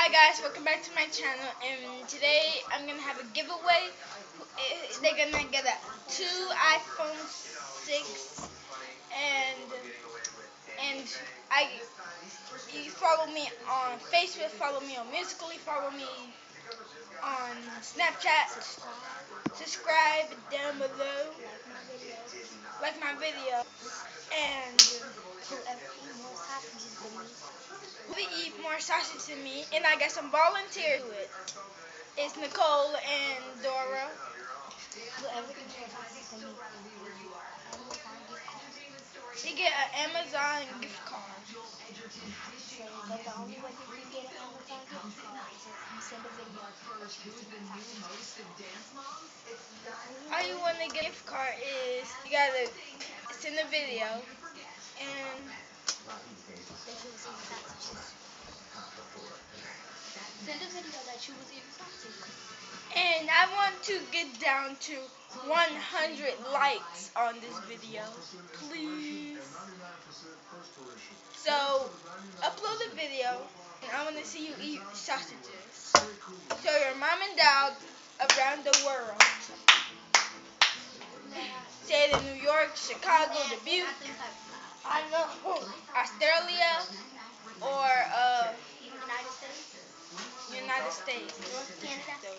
Hi guys, welcome back to my channel, and today I'm gonna have a giveaway. They're gonna get two iPhone 6, and I you follow me on Facebook, follow me on Musically, follow me on Snapchat, subscribe down below, like my video, and whoever eat more sausage than me, and I got some volunteers to it. It's Nicole and Dora. You get an Amazon gift card. But the only way you can get an Amazon gift card is if you send a video. All you want to get a gift card is you gotta send a video and Send a video that you was eating sausage. and I want to get down to 100 likes on this video, please. So upload the video, and I want to see you eat sausages. Show your mom and dad around the world. Say it in New York, Chicago, Dubuque, I don't know, Australia, or United States. Canada.